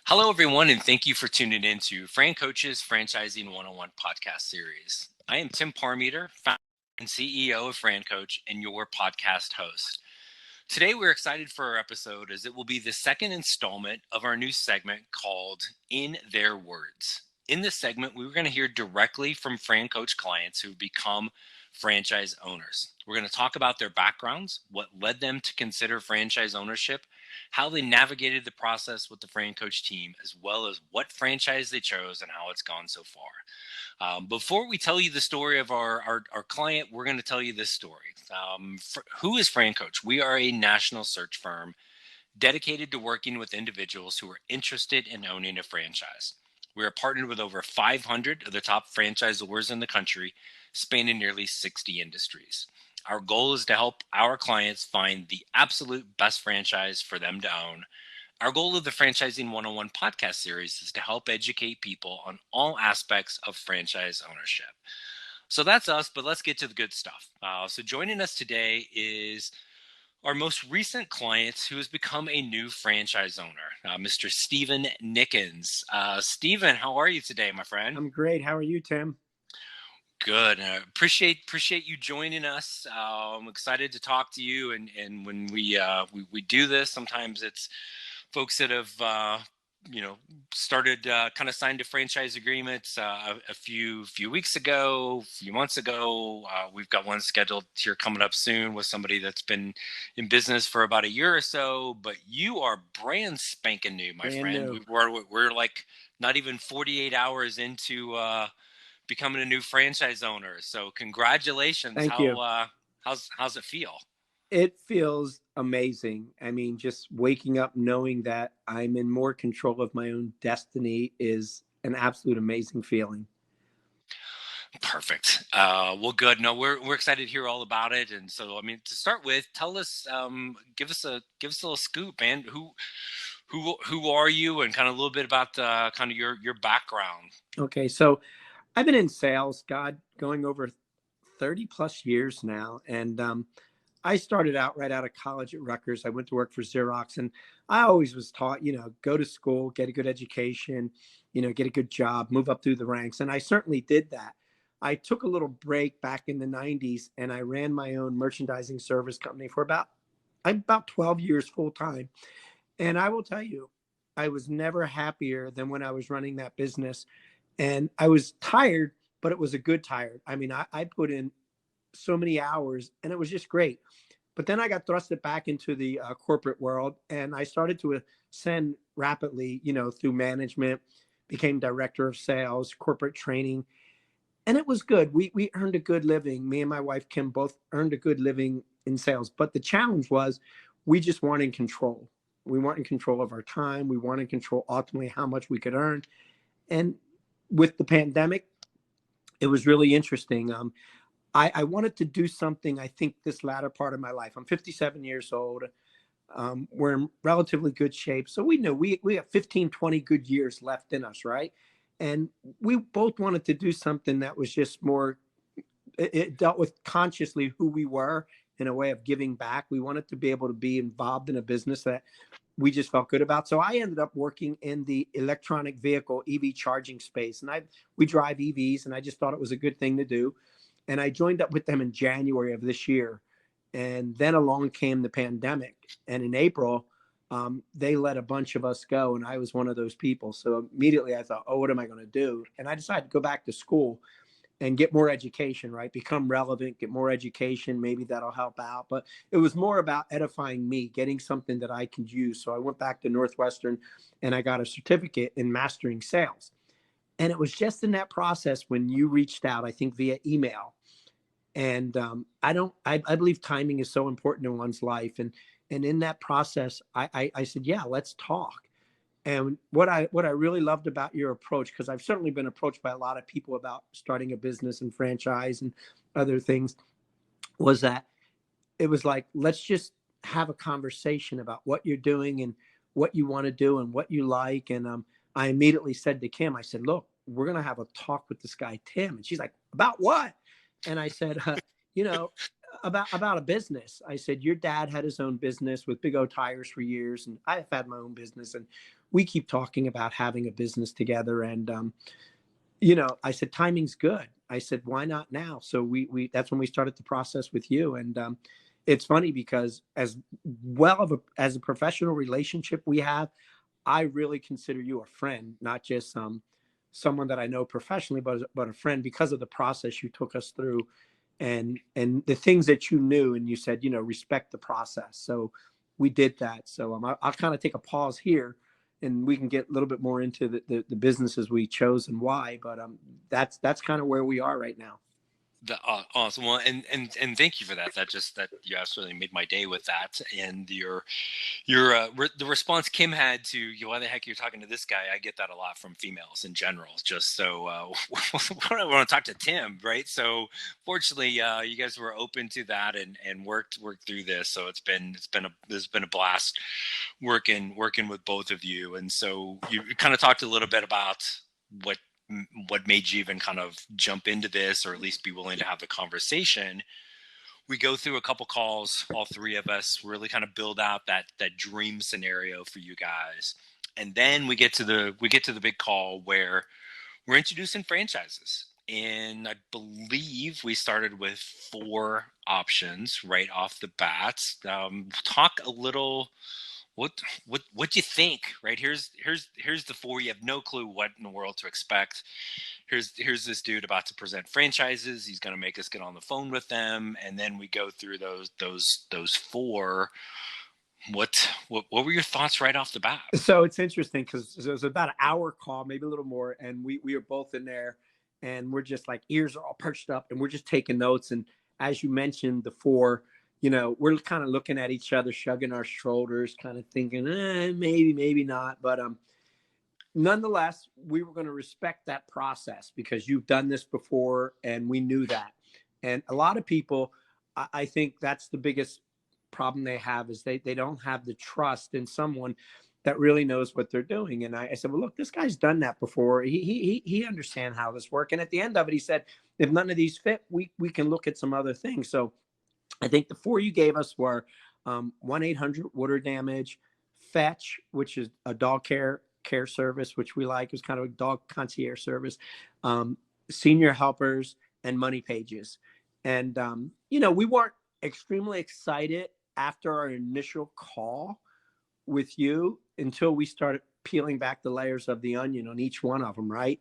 Hello, everyone, and thank you for tuning in to FranCoach's Franchising 101 podcast series. I am Tim Parmeter, founder and CEO of FranCoach, and your podcast host. Today, we're excited for our episode as it will be the second installment of our new segment called In Their Words. In this segment, we were going to hear directly from FranCoach clients who have become franchise owners. We're going to talk about their backgrounds, what led them to consider franchise ownership, how they navigated the process with the FranCoach team, as well as what franchise they chose and how it's gone so far. Before we tell you the story of our client, we're going to tell you this story. Who is FranCoach? We are a national search firm dedicated to working with individuals who are interested in owning a franchise. We are partnered with over 500 of the top franchisors in the country, spanning nearly 60 industries. Our goal is to help our clients find the absolute best franchise for them to own. Our goal of the Franchising 101 podcast series is to help educate people on all aspects of franchise ownership. So that's us, but let's get to the good stuff. So joining us today is our most recent client who has become a new franchise owner, Mr. Steven Nickens. Steven, how are you today, my friend? I'm great. How are you, Tim? Good. Appreciate you joining us. I'm excited to talk to you. And when we do this, sometimes it's folks that have started kind of signed a franchise agreements a few weeks ago, a few months ago. We've got one scheduled here coming up soon with somebody that's been in business for about a year or so. But you are brand spanking new, my Brand friend. new. We're like not even 48 hours into becoming a new franchise owner. So congratulations. Thank you. How's it feel? It feels amazing. I mean, just waking up knowing that I'm in more control of my own destiny is an absolute amazing feeling. Perfect. Well, good. No, we're excited to hear all about it. And so, I mean, to start with, tell us, give us a little scoop, man. Who are you, and kind of a little bit about kind of your background. Okay, so I've been in sales, going over 30 plus years now. And I started out right out of college at Rutgers. I went to work for Xerox, and I always was taught, go to school, get a good education, get a good job, move up through the ranks. And I certainly did that. I took a little break back in the 90s, and I ran my own merchandising service company for about 12 years full time. And I will tell you, I was never happier than when I was running that business. And I was tired, but it was a good tired. I mean, I put in so many hours, and it was just great. But then I got thrusted back into the corporate world, and I started to ascend rapidly, through management, became director of sales, corporate training, and it was good. We earned a good living. Me and my wife Kim both earned a good living in sales. But the challenge was, we just weren't in control. We weren't in control of our time. We weren't in control ultimately how much we could earn. And with the pandemic, it was really interesting. I wanted to do something, I think, this latter part of my life. I'm 57 years old. We're in relatively good shape. So we knew we have 15, 20 good years left in us, right? And we both wanted to do something that was just more, it dealt with consciously who we were in a way of giving back. We wanted to be able to be involved in a business that we just felt good about. So I ended up working in the electronic vehicle EV charging space. And we drive EVs, and I just thought it was a good thing to do. And I joined up with them in January of this year. And then along came the pandemic. And in April, they let a bunch of us go. And I was one of those people. So immediately I thought, oh, what am I going to do? And I decided to go back to school and get more education, right? Become relevant, get more education. Maybe that'll help out. But it was more about edifying me, getting something that I could use. So I went back to Northwestern, and I got a certificate in mastering sales. And it was just in that process when you reached out, I think via email. And I believe timing is so important in one's life. And in that process, I said, yeah, let's talk. And what I really loved about your approach, because I've certainly been approached by a lot of people about starting a business and franchise and other things, was that it was like, let's just have a conversation about what you're doing and what you want to do and what you like. And I immediately said to Kim, I said, look, we're going to have a talk with this guy, Tim. And she's like, about what? And I said, about a business. I said, your dad had his own business with Big O Tires for years, and I've had my own business, and we keep talking about having a business together. And I said, timing's good. I said, why not now? So we that's when we started the process with you. And it's funny because as well of as a professional relationship we have, I really consider you a friend, not just someone that I know professionally, but a friend because of the process you took us through, and the things that you knew, and you said, respect the process. So we did that. So I'll kind of take a pause here, and we can get a little bit more into the businesses we chose and why. But that's kind of where we are right now. Awesome. Well, and thank you for that. That you absolutely made my day with that. And the response Kim had to why the heck you're talking to this guy. I get that a lot from females in general. Just so I want to talk to Tim, right? So fortunately, you guys were open to that and worked through this. So it's been a blast working with both of you. And so you kind of talked a little bit about what made you even kind of jump into this, or at least be willing to have the conversation. We go through a couple calls, all three of us really kind of build out that dream scenario for you guys. And then we get to the big call where we're introducing franchises. And I believe we started with 4 options right off the bat. Talk a little. What do you think? Right, here's the 4. You have no clue what in the world to expect. Here's this dude about to present franchises. He's going to make us get on the phone with them, and then we go through those 4. What were your thoughts right off the bat? So it's interesting because it was about an hour call, maybe a little more, and we were both in there, and we're just like ears are all perched up, and we're just taking notes. And as you mentioned, the 4. We're kind of looking at each other, shrugging our shoulders, kind of thinking, maybe not. But nonetheless, we were going to respect that process because you've done this before, and we knew that. And a lot of people, I think that's the biggest problem they have, is they don't have the trust in someone that really knows what they're doing. And I said, well, look, this guy's done that before. He understands how this works. And at the end of it, he said, if none of these fit, we can look at some other things. So I think the 4 you gave us were 1-800-water damage, Fetch, which is a dog care service, which we like. It was kind of a dog concierge service, senior helpers, and money pages. And, we weren't extremely excited after our initial call with you until we started peeling back the layers of the onion on each one of them, right?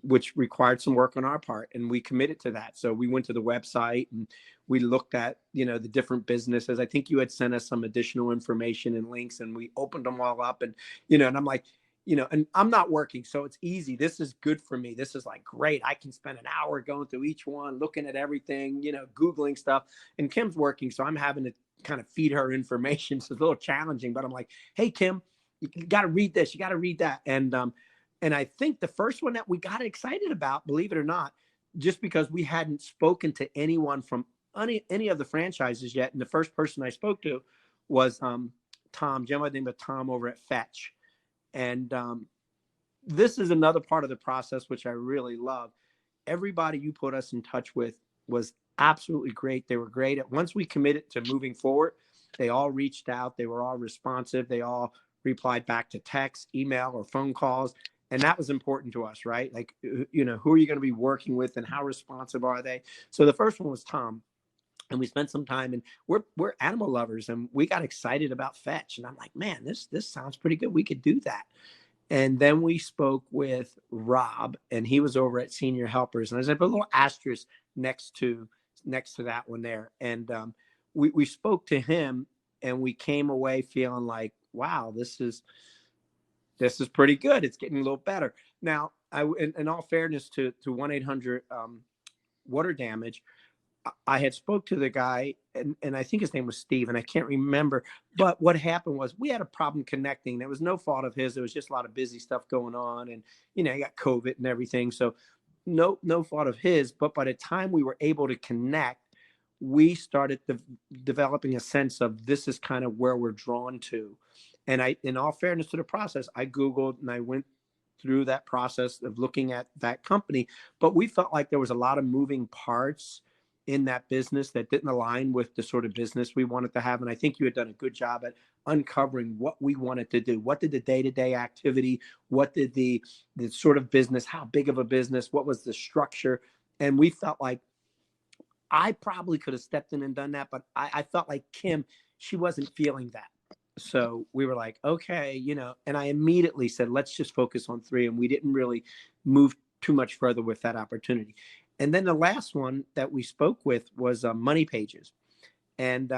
Which required some work on our part, and we committed to that. So we went to the website and we looked at, the different businesses. I think you had sent us some additional information and links, and we opened them all up. And, and I'm like, and I'm not working, so it's easy. This is good for me. This is like great. I can spend an hour going through each one, looking at everything, Googling stuff. And Kim's working, so I'm having to kind of feed her information. So it's a little challenging, but I'm like, hey, Kim, you got to read this. You got to read that. And I think the first one that we got excited about, believe it or not, just because we hadn't spoken to anyone from any of the franchises yet. And the first person I spoke to was Tom, gentleman named Tom over at Fetch. And this is another part of the process, which I really love. Everybody you put us in touch with was absolutely great. They were great. Once we committed to moving forward, they all reached out. They were all responsive. They all replied back to text, email, or phone calls. And that was important to us, right? Like, who are you going to be working with and how responsive are they? So the first one was Tom. And we spent some time, and we're animal lovers, and we got excited about Fetch. And I'm like, man, this sounds pretty good. We could do that. And then we spoke with Rob, and he was over at Senior Helpers. And I put a little asterisk next to that one there. And we spoke to him, and we came away feeling like, wow, this is pretty good. It's getting a little better. Now, in all fairness to 1-800 water damage, I had spoke to the guy, and I think his name was Steve, and I can't remember. But what happened was we had a problem connecting. There was no fault of his. There was just a lot of busy stuff going on, and he got COVID and everything. So no fault of his. But by the time we were able to connect, we started developing a sense of this is kind of where we're drawn to. And in all fairness to the process, I Googled and I went through that process of looking at that company. But we felt like there was a lot of moving parts in that business that didn't align with the sort of business we wanted to have. And I think you had done a good job at uncovering what we wanted to do. What did the day-to-day activity, what did the sort of business, how big of a business, what was the structure? And we felt like I probably could have stepped in and done that, but I felt like Kim, she wasn't feeling that. So we were like, okay, and I immediately said, let's just focus on 3. And we didn't really move too much further with that opportunity. And then the last one that we spoke with was Money Pages. And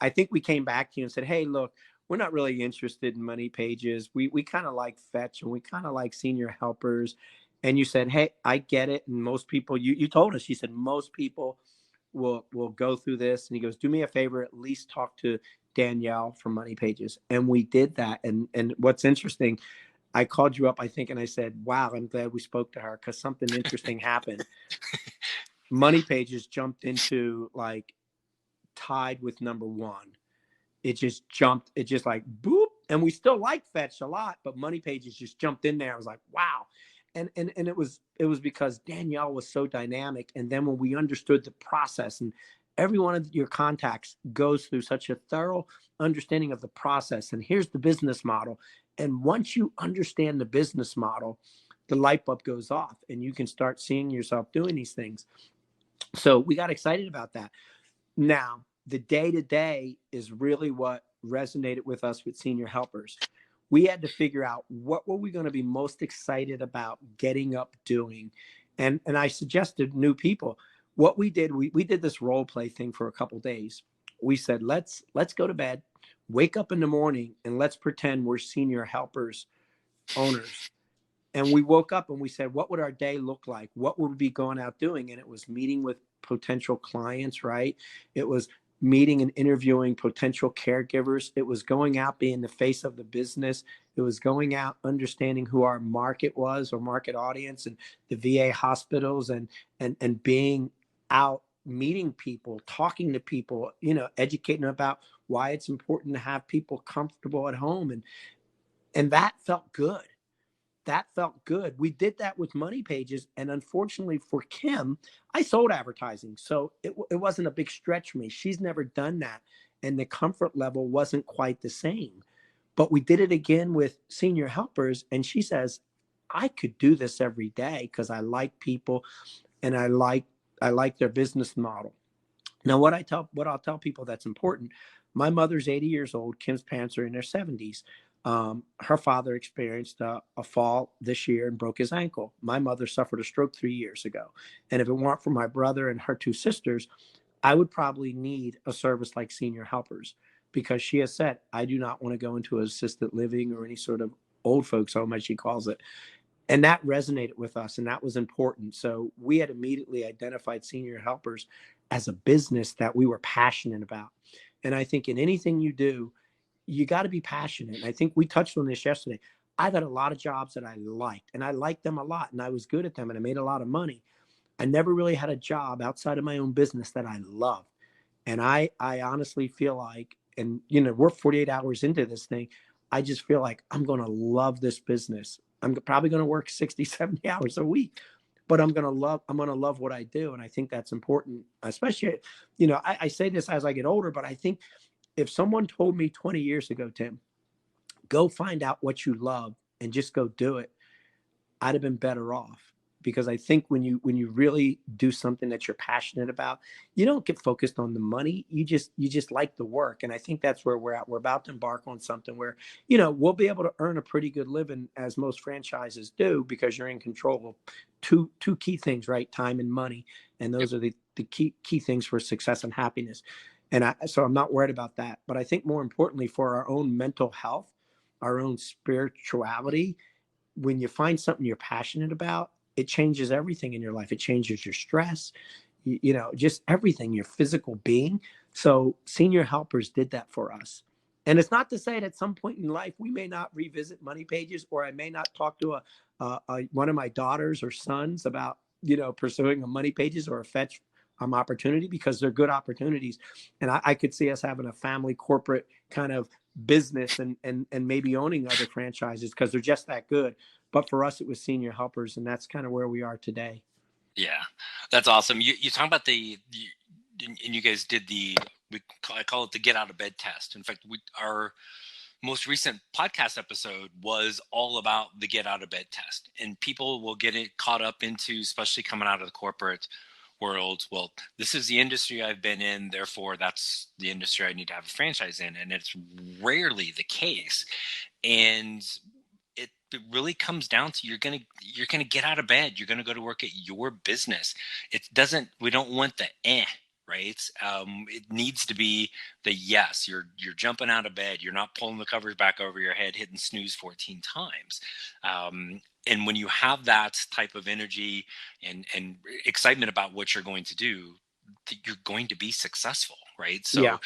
I think we came back to you and said, hey, look, we're not really interested in Money Pages. We kind of like Fetch, and we kind of like Senior Helpers. And you said, hey, I get it. And most people, you told us, you said, most people will go through this. And he goes, do me a favor, at least talk to Danielle from Money Pages. And we did that. And what's interesting, I called you up, I think, and I said, wow, I'm glad we spoke to her, because something interesting happened. Money Pages jumped into, like, tied with number 1. It just jumped. It just like boop. And we still like Fetch a lot, but Money Pages just jumped in there. I was like, wow. And it was because Danielle was so dynamic. And then when we understood the process, and every one of your contacts goes through such a thorough understanding of the process, and here's the business model. And once you understand the business model, the light bulb goes off and you can start seeing yourself doing these things. So we got excited about that. Now, the day-to-day is really what resonated with us with Senior Helpers. We had to figure out what were we going to be most excited about getting up doing. And I suggested new people. What we did, we did this role play thing for a couple of days. We said, let's go to bed, wake up in the morning, and let's pretend we're Senior Helpers owners. And we woke up and we said, what would our day look like? What would we be going out doing? And it was meeting with potential clients, right? It was meeting and interviewing potential caregivers. It was going out, being the face of the business. It was going out, understanding who our market was, or market audience, and the VA hospitals, and being out, meeting people, talking to people, educating them about why it's important to have people comfortable at home. And that felt good. That felt good. We did that with Money Pages. And unfortunately for Kim, I sold advertising. So it wasn't a big stretch for me. She's never done that. And the comfort level wasn't quite the same. But we did it again with Senior Helpers. And she says, I could do this every day because I like people and I like their business model. Now, what I'll tell people that's important. My mother's 80 years old. Kim's parents are in their 70s. Her father experienced a fall this year and broke his ankle. My mother suffered a stroke 3 years ago. And if it weren't for my brother and her 2 sisters, I would probably need a service like Senior Helpers, because she has said, I do not want to go into assisted living or any sort of old folks home, as she calls it. And that resonated with us, and that was important. So we had immediately identified Senior Helpers as a business that we were passionate about. And I think in anything you do, you got to be passionate. And I think we touched on this yesterday. I've had a lot of jobs that I liked, and I liked them a lot, and I was good at them, and I made a lot of money. I never really had a job outside of my own business that I loved. And I honestly feel like, and we're 48 hours into this thing, I just feel like I'm going to love this business. I'm probably going to work 60, 70 hours a week, but I'm going to love what I do. And I think that's important, especially, I say this as I get older, but I think if someone told me 20 years ago, Tim, go find out what you love and just go do it, I'd have been better off. Because I think when you really do something that you're passionate about, you don't get focused on the money. You just like the work. And I think that's where we're at. We're about to embark on something where, we'll be able to earn a pretty good living, as most franchises do, because you're in control of two key things, right? Time and money. And those are the key things for success and happiness. And so I'm not worried about that. But I think more importantly, for our own mental health, our own spirituality, when you find something you're passionate about, it changes everything in your life. It changes your stress, just everything, your physical being. So Senior Helpers did that for us. And it's not to say that at some point in life, we may not revisit Money Pages, or I may not talk to one of my daughters or sons about, pursuing a Money Pages or a Fetch opportunity, because they're good opportunities. And I could see us having a family corporate kind of business and maybe owning other franchises, because they're just that good. But for us, it was Senior Helpers, and that's kind of where we are today. Yeah. That's awesome. You talk about and you guys did I call it the get out of bed test. In fact, our most recent podcast episode was all about the get out of bed test, and people will get it caught up into, especially coming out of the corporate world. Well, this is the industry I've been in, therefore that's the industry I need to have a franchise in, and it's rarely the case. And it really comes down to you're gonna get out of bed, you're gonna go to work at your business. We don't want the right. It needs to be the yes. You're jumping out of bed, you're not pulling the covers back over your head, hitting snooze 14 times. And when you have that type of energy and excitement about what you're going to do, you're going to be successful, right? Yeah.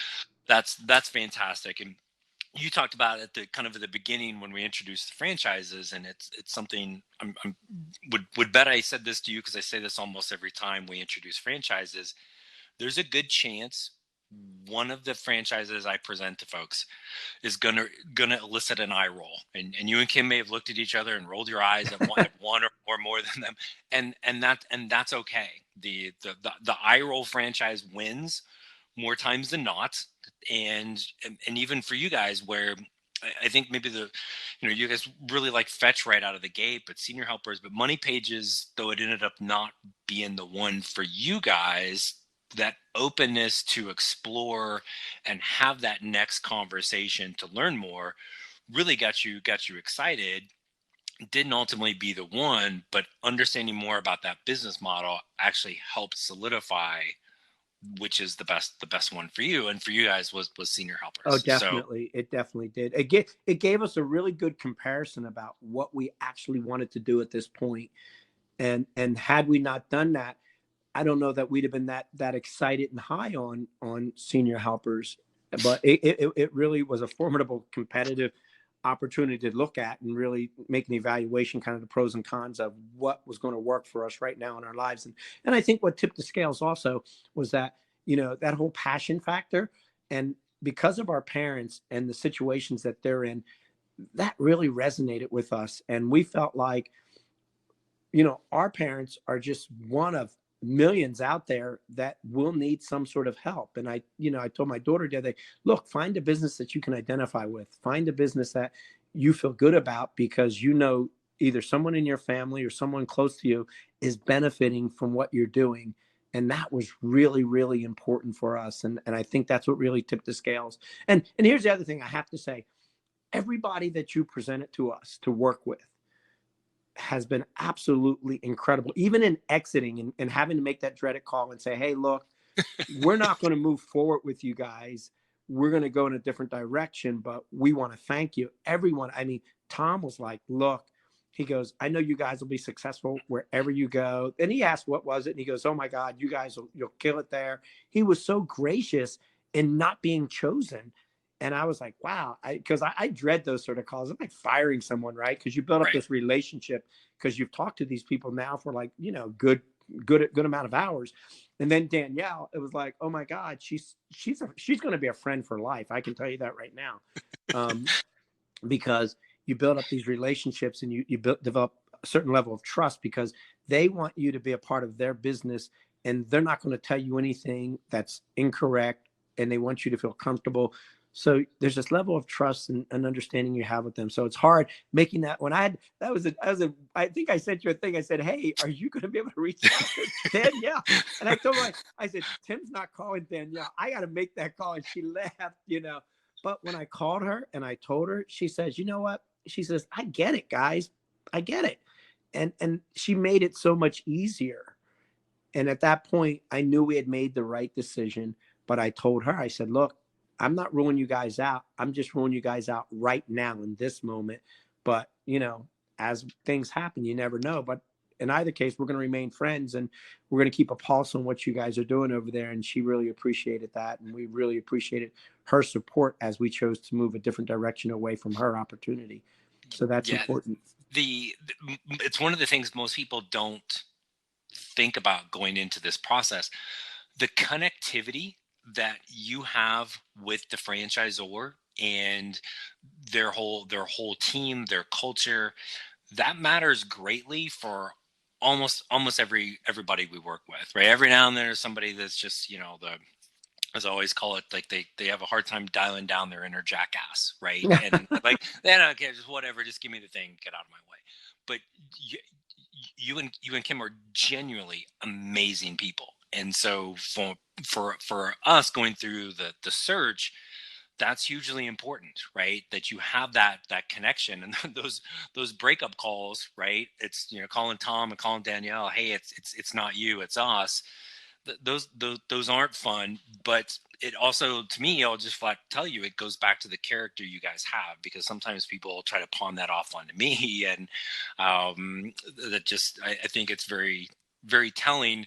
So that's fantastic. And you talked about at the beginning when we introduced the franchises, and it's something I'm would bet I said this to you, because I say this almost every time we introduce franchises. There's a good chance one of the franchises I present to folks is gonna elicit an eye roll, and you and Kim may have looked at each other and rolled your eyes at one or more than them, and that's okay. The eye roll franchise wins more times than not. And even for you guys, where I think maybe you guys really like Fetch right out of the gate, but Senior Helpers, but Money Pages, though it ended up not being the one for you guys, that openness to explore and have that next conversation to learn more really got you excited. Didn't ultimately be the one, but understanding more about that business model actually helped solidify which is the best one for you, and for you guys was Senior Oh, Helpers. So definitely. It definitely did. It gave us a really good comparison about what we actually wanted to do at this point. And had we not done that, I don't know that we'd have been that excited and high on Senior Helpers. But it really was a formidable competitive opportunity to look at and really make an evaluation, kind of the pros and cons of what was going to work for us right now in our lives. And I think what tipped the scales also was that, that whole passion factor. And because of our parents and the situations that they're in, that really resonated with us. And we felt like, our parents are just one of millions out there that will need some sort of help. And I told my daughter the other day, look, find a business that you can identify with, find a business that you feel good about, because either someone in your family or someone close to you is benefiting from what you're doing. And that was really, really important for us. And I think that's what really tipped the scales. And here's the other thing I have to say: everybody that you presented to us to work with has been absolutely incredible, even in exiting and having to make that dreaded call and say, hey, look, we're not going to move forward with you guys. We're going to go in a different direction, but we want to thank you. Everyone. I mean, Tom was like, look, he goes, I know you guys will be successful wherever you go. And he asked, what was it? And he goes, oh my God, you'll kill it there. He was so gracious in not being chosen. And I was like, wow, because I dread those sort of calls. I'm like firing someone, right? Because you build up right, this relationship, because you've talked to these people now for like, good amount of hours. And then Danielle, it was like, oh my God, she's going to be a friend for life. I can tell you that right now, because you build up these relationships and develop a certain level of trust, because they want you to be a part of their business, and they're not going to tell you anything that's incorrect, and they want you to feel comfortable. So there's this level of trust and understanding you have with them. So it's hard making that. When I had that was I think I sent you a thing. I said, hey, are you going to be able to reach out to Danielle? And I told her, I said, Tim's not calling Danielle. I got to make that call. And she laughed. But when I called her and I told her, she says, you know what? She says, I get it, guys. I get it. And she made it so much easier. And at that point, I knew we had made the right decision. But I told her, I said, look, I'm not ruling you guys out. I'm just ruling you guys out right now in this moment. But, as things happen, you never know. But in either case, we're going to remain friends, and we're going to keep a pulse on what you guys are doing over there. And she really appreciated that. And we really appreciated her support as we chose to move a different direction away from her opportunity. So that's yeah. important. It's one of the things most people don't think about going into this process. The connectivity that you have with the franchisor and their whole team, their culture, that matters greatly for almost everybody we work with, right? Every now and then there's somebody that's just, as I always call it, like they have a hard time dialing down their inner jackass, right? And like, they don't care, just whatever, just give me the thing, get out of my way. But you and Kim are genuinely amazing people, and so for us going through the search, that's hugely important, right? That you have that connection, and those breakup calls, right? It's, calling Tom and calling Danielle, hey, it's not you, it's us. Those aren't fun, but it also, to me, I'll just flat tell you, it goes back to the character you guys have, because sometimes people try to pawn that off onto me, and that just, I think it's very, very telling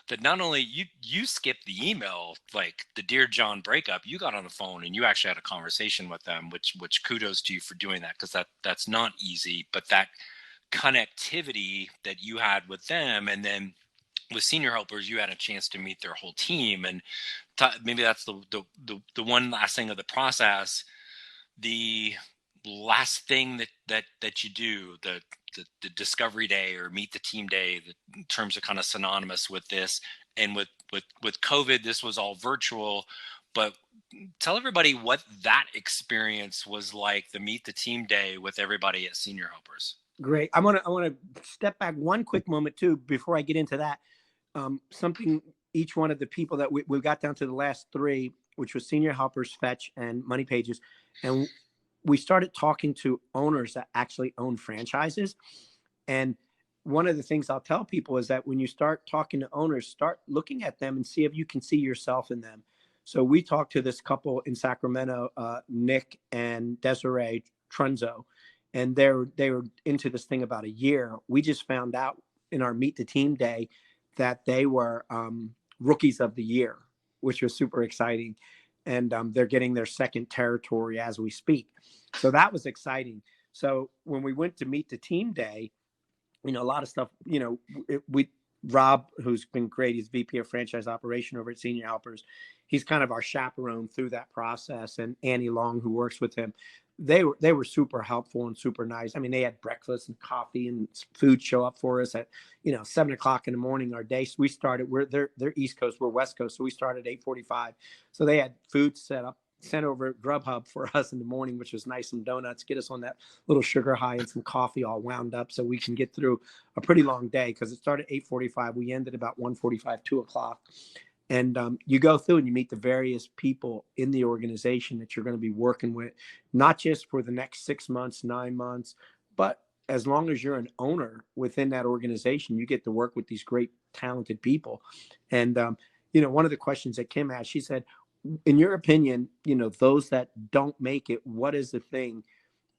that not only you skipped the email, like the Dear John breakup, you got on the phone and you actually had a conversation with them, which kudos to you for doing that, because that's not easy. But that connectivity that you had with them, and then with senior helpers, you had a chance to meet their whole team, and maybe that's the one last thing of the process. The last thing that you do, the discovery day or meet the team day, the terms are kind of synonymous with this. And with COVID, this was all virtual, but tell everybody what that experience was like, the meet the team day with everybody at Senior Helpers. Great. I want to step back one quick moment too before I get into that. Something each one of the people that we got down to the last three, which was Senior Helpers, Fetch, and Money Pages, and we started talking to owners that actually own franchises. And one of the things I'll tell people is that when you start talking to owners, start looking at them and see if you can see yourself in them. So we talked to this couple in Sacramento, Nick and Desiree Trunzo, and they were into this thing about a year. We just found out in our Meet the Team Day that they were rookies of the year, which was super exciting. And they're getting their second territory as we speak. So that was exciting. So when we went to Meet the Team Day, a lot of stuff, Rob, who's been great, he's VP of franchise operation over at Senior Helpers. He's kind of our chaperone through that process. And Annie Long, who works with him, they were super helpful and super nice. I mean, they had breakfast and coffee and food show up for us at, 7:00 in the morning. Our day, so we started, they're East Coast, we're West Coast. So we started at 8:45. So they had food set up, sent over Grubhub for us in the morning, which was nice. Some donuts, get us on that little sugar high, and some coffee all wound up so we can get through a pretty long day, because it started at 8:45. We ended about 1:45, 2:00. And you go through and you meet the various people in the organization that you're going to be working with, not just for the next 6 months, 9 months, but as long as you're an owner within that organization, you get to work with these great, talented people. And, one of the questions that Kim asked, she said, in your opinion, those that don't make it, what is the thing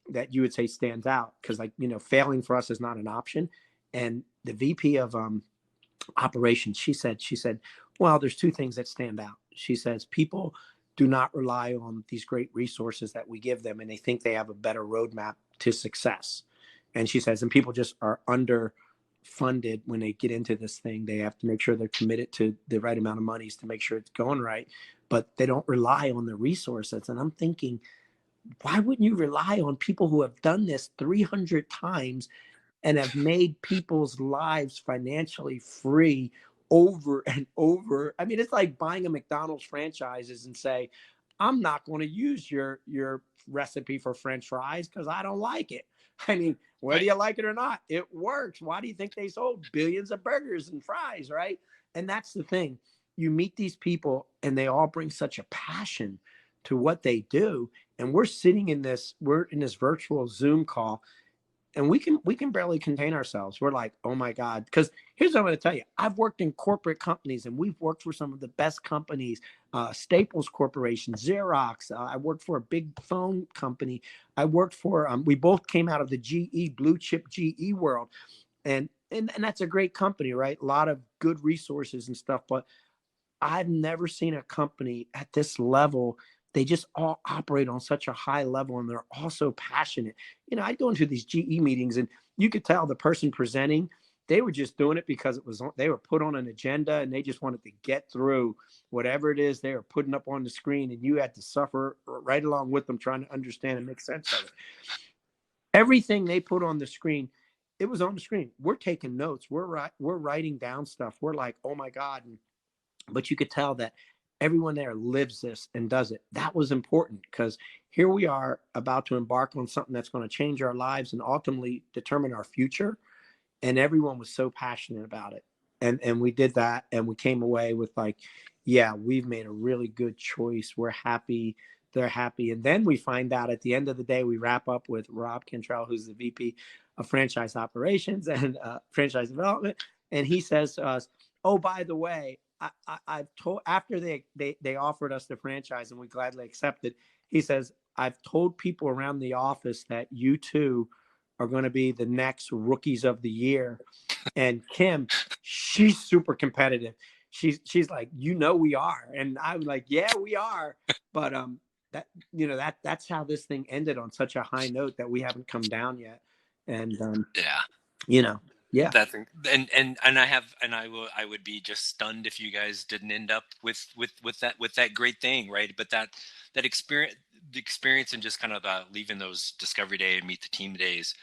that you would say stands out? Because, failing for us is not an option. And the VP of operations, she said, well, there's two things that stand out. She says, people do not rely on these great resources that we give them, and they think they have a better roadmap to success. And she says, and people just are underfunded when they get into this thing. They have to make sure they're committed to the right amount of monies to make sure it's going right, but they don't rely on the resources. And I'm thinking, why wouldn't you rely on people who have done this 300 times and have made people's lives financially free over and over? I mean, it's like buying a McDonald's franchises and say, I'm not going to use your recipe for French fries because I don't like it. I mean, whether you like it or not, it works. Why do you think they sold billions of burgers and fries, right? And that's the thing. You meet these people and they all bring such a passion to what they do. And we're in this virtual Zoom call, and we can barely contain ourselves. We're like, oh my God. Because here's what I'm going to tell you. I've worked in corporate companies, and we've worked for some of the best companies, Staples Corporation, Xerox. I worked for a big phone company. I worked for, we both came out of the GE, blue chip GE world. And that's a great company, right? A lot of good resources and stuff. But I've never seen a company at this level. They just all operate on such a high level, and they're all so passionate. I'd go into these GE meetings, and you could tell the person presenting, they were just doing it because they were put on an agenda, and they just wanted to get through whatever it is they were putting up on the screen, and you had to suffer right along with them trying to understand and make sense of it. Everything they put on the screen, it was on the screen. We're taking notes. We're writing down stuff. We're like, oh my God. But you could tell that everyone there lives this and does it. That was important because here we are about to embark on something that's going to change our lives and ultimately determine our future. And everyone was so passionate about it. And we did that, and we came away with like, yeah, we've made a really good choice. We're happy. They're happy. And then we find out at the end of the day, we wrap up with Rob Cantrell, who's the VP of franchise operations and franchise development. And he says to us, oh, by the way, I've told, after they offered us the franchise and we gladly accepted, he says, I've told people around the office that you two are going to be the next rookies of the year. And Kim, she's super competitive. She's like, we are. And I was like, yeah, we are. But that's how this thing ended, on such a high note that we haven't come down yet. And yeah. That's and I would be just stunned if you guys didn't end up with that great thing, right? But that experience, the experience, and just kind of leaving those discovery day and meet the team days,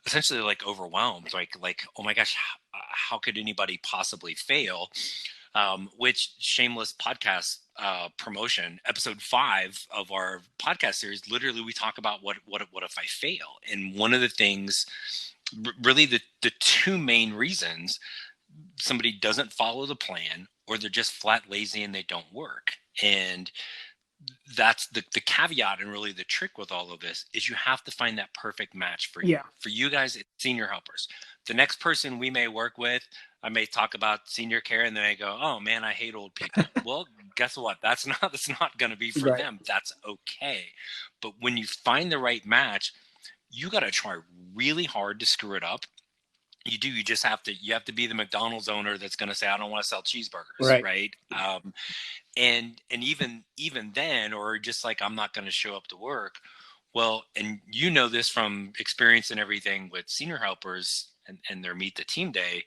essentially like overwhelmed, like oh my gosh, how could anybody possibly fail? Which shameless podcast promotion, episode 5 of our podcast series, literally we talk about what if I fail, and one of the things, really the two main reasons somebody doesn't follow the plan, or they're just flat lazy and they don't work. And that's the caveat, and really the trick with all of this is you have to find that perfect match for you. Yeah. For you guys, it's senior helpers. The next person we may work with, I may talk about senior care, and then I go, oh man, I hate old people. Well, guess what? That's not going to be for them. That's okay. But when you find the right match, you got to try really hard to screw it up. You do. You just have to be the McDonald's owner that's going to say, I don't want to sell cheeseburgers. Right. And even then, or just like, I'm not going to show up to work. Well, and this from experience and everything with senior helpers and their meet the team day.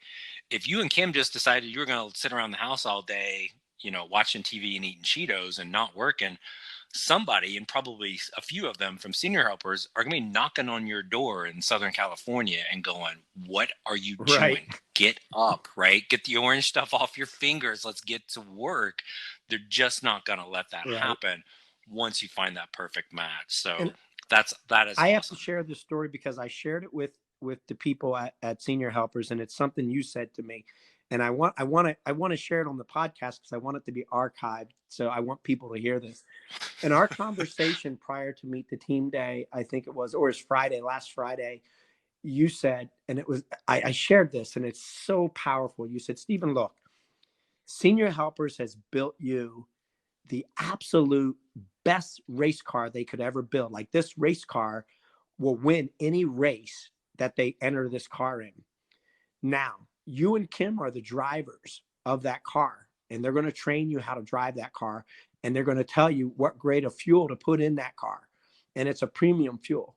If you and Kim just decided you were going to sit around the house all day, watching TV and eating Cheetos and not working, somebody, and probably a few of them from senior helpers, are going to be knocking on your door in Southern California and going, what are you doing? Get up, right? Get the orange stuff off your fingers. Let's get to work. They're just not going to let that happen once you find that perfect match. So that is I awesome. have to share this story because I shared it with the people at senior helpers, and it's something you said to me. And I want to share it on the podcast because I want it to be archived. So I want people to hear this. In our conversation prior to Meet the Team Day, I think it was, or it's last Friday, you said, and it was, I shared this, and it's so powerful. You said, Steven, look, Senior Helpers has built you the absolute best race car they could ever build. Like, this race car will win any race that they enter this car in. Now, you and Kim are the drivers of that car, and they're going to train you how to drive that car, and they're going to tell you what grade of fuel to put in that car. And it's a premium fuel.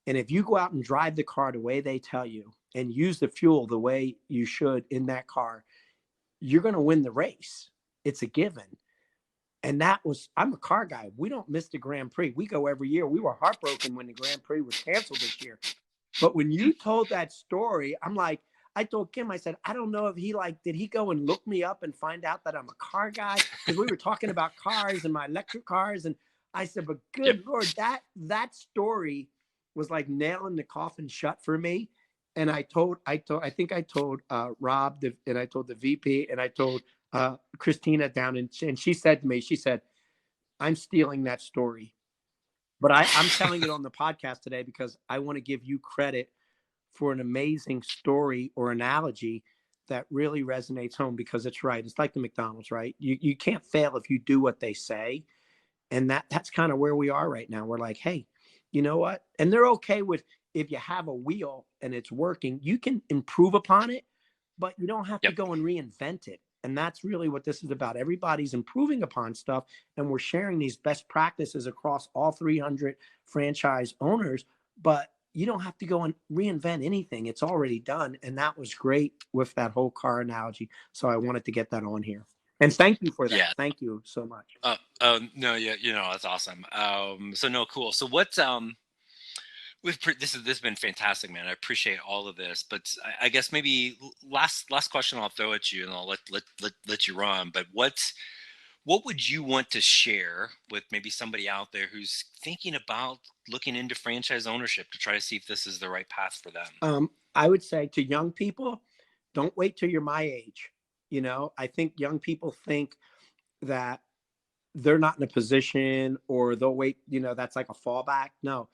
And if you go out and drive the car the way they tell you and use the fuel the way you should in that car, you're going to win the race. It's a given. And I'm a car guy. We don't miss the Grand Prix. We go every year. We were heartbroken when the Grand Prix was canceled this year. But when you told that story, I'm like, I told Kim, I said, I don't know if did he go and look me up and find out that I'm a car guy? Because we were talking about cars and my electric cars. And I said, but good Lord, that story was like nailing the coffin shut for me. And I think I told Rob, and I told the VP, and I told Christina down, and she said to me, she said, I'm stealing that story. But I'm telling it on the podcast today because I want to give you credit for an amazing story or analogy that really resonates home, because it's right. It's like the McDonald's, right? You can't fail if you do what they say. And that's kind of where we are right now. We're like, hey, you know what? And they're okay with, if you have a wheel and it's working, you can improve upon it, but you don't have to go and reinvent it. And that's really what this is about. Everybody's improving upon stuff, and we're sharing these best practices across all 300 franchise owners, but you don't have to go and reinvent anything. It's already done. And that was great with that whole car analogy. So I wanted to get that on here. And thank you for that. Yeah. Thank you so much. No, yeah, that's awesome. So no, cool. So what This has been fantastic, man. I appreciate all of this, but I guess maybe last question I'll throw at you, and I'll let you run. But what would you want to share with maybe somebody out there who's thinking about looking into franchise ownership to try to see if this is the right path for them? I would say to young people, don't wait till you're my age. I think young people think that they're not in a position, or they'll wait, that's like a fallback. No,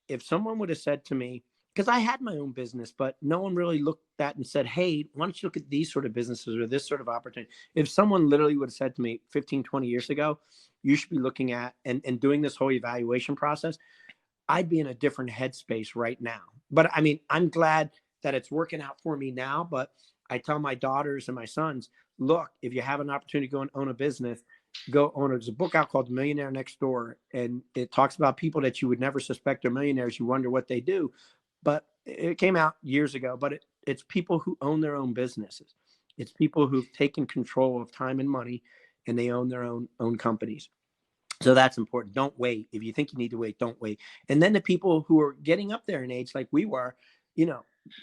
if someone would have said to me, because I had my own business, but no one really looked at and said, hey, why don't you look at these sort of businesses or this sort of opportunity? If someone literally would have said to me 15, 20 years ago, you should be looking at and doing this whole evaluation process, I'd be in a different headspace right now. But I mean, I'm glad that it's working out for me now. But I tell my daughters and my sons, look, if you have an opportunity to go and own a business, go own it. There's a book out called Millionaire Next Door, and it talks about people that you would never suspect are millionaires. You wonder what they do. But it came out years ago, but it's people who own their own businesses. It's people who've taken control of time and money, and they own their own companies. So that's important. Don't wait. If you think you need to wait, don't wait. And then the people who are getting up there in age, like we were,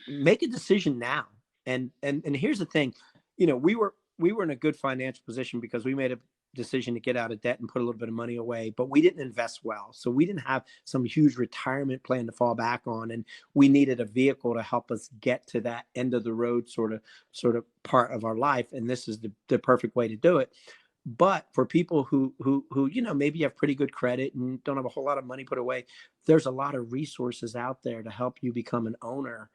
make a decision now. And here's the thing, we were in a good financial position because we made a decision to get out of debt and put a little bit of money away, but we didn't invest well. So we didn't have some huge retirement plan to fall back on. And we needed a vehicle to help us get to that end of the road sort of part of our life. And this is the perfect way to do it. But for people who maybe have pretty good credit and don't have a whole lot of money put away, there's a lot of resources out there to help you become an owner.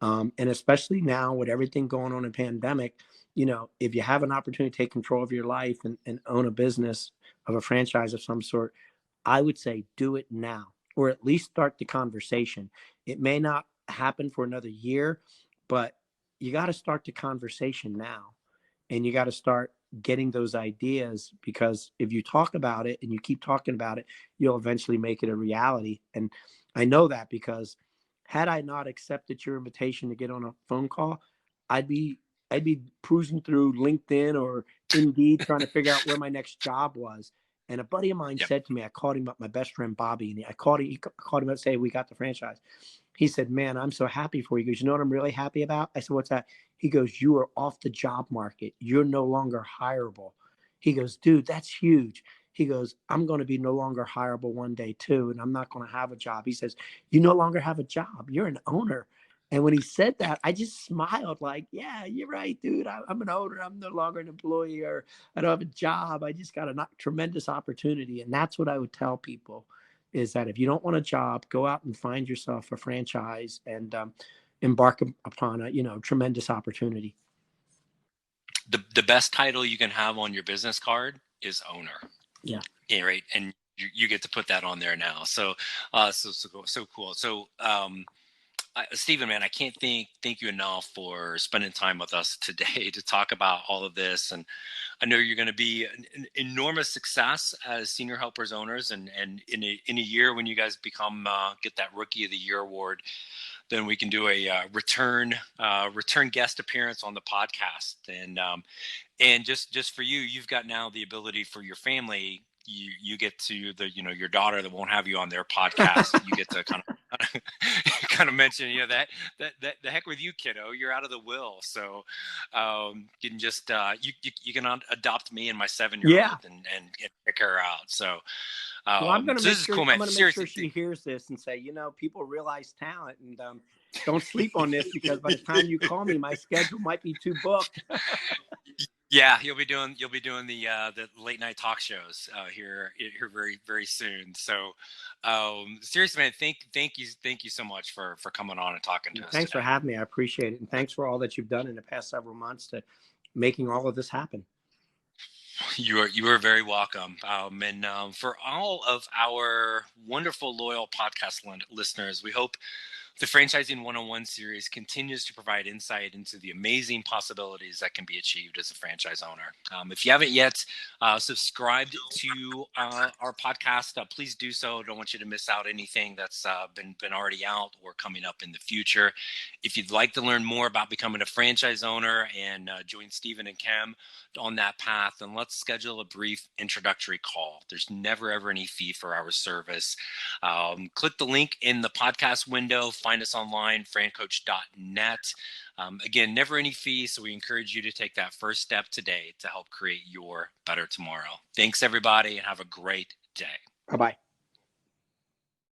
And especially now with everything going on in pandemic, if you have an opportunity to take control of your life and own a business of a franchise of some sort, I would say do it now, or at least start the conversation. It may not happen for another year, but you got to start the conversation now. And you got to start getting those ideas, because if you talk about it and you keep talking about it, you'll eventually make it a reality. And I know that because had I not accepted your invitation to get on a phone call, I'd be I'd be cruising through LinkedIn or Indeed trying to figure out where my next job was. And a buddy of mine Yep. said to me, I called him up, my best friend Bobby, and he called him up and say, we got the franchise. He said, man, I'm so happy for you. He goes, you know what I'm really happy about? I said, what's that? He goes, you are off the job market. You're no longer hireable. He goes, dude, that's huge. He goes, I'm going to be no longer hireable one day too, and I'm not going to have a job. He says, you no longer have a job. You're an owner. And when he said that, I just smiled like, yeah, you're right, dude. I'm an owner. I'm no longer an employee, or I don't have a job. I just got a tremendous opportunity. And that's what I would tell people, is that if you don't want a job, go out and find yourself a franchise and embark upon a tremendous opportunity. The best title you can have on your business card is owner. Yeah. Yeah, right. And you get to put that on there now. So so cool. So Steven, man, I can't thank you enough for spending time with us today to talk about all of this. And I know you're going to be an enormous success as senior helpers owners. And in a year when you guys become get that Rookie of the Year award, then we can do a return guest appearance on the podcast. And just for you, you've got now the ability for your family. You get to your daughter that won't have you on their podcast. You get to kind of mention, that the heck with you, kiddo, you're out of the will. So you can just you can adopt me and my 7-year-old Yeah. and pick her out. So well, I'm going to so make this sure, is cool, man. I'm going to make sure she hears this and say, people realize talent, and don't sleep on this, because by the time you call me, my schedule might be too booked. Yeah, you'll be doing the late night talk shows here very very soon. So seriously, man, thank you so much for coming on and talking to us. Thanks today. for having me. I appreciate it, and thanks for all that you've done in the past several months to making all of this happen. You are very welcome. And for all of our wonderful loyal podcast listeners, we hope The Franchising 101 series continues to provide insight into the amazing possibilities that can be achieved as a franchise owner. If you haven't yet subscribed to our podcast, please do so. Don't want you to miss out anything that's been already out or coming up in the future. If you'd like to learn more about becoming a franchise owner and join Steven and Cam on that path, then let's schedule a brief introductory call. There's never ever any fee for our service. Click the link in the podcast window. Find us online, FranCoach.net. Again, never any fee, so we encourage you to take that first step today to help create your better tomorrow. Thanks, everybody, and have a great day. Bye-bye.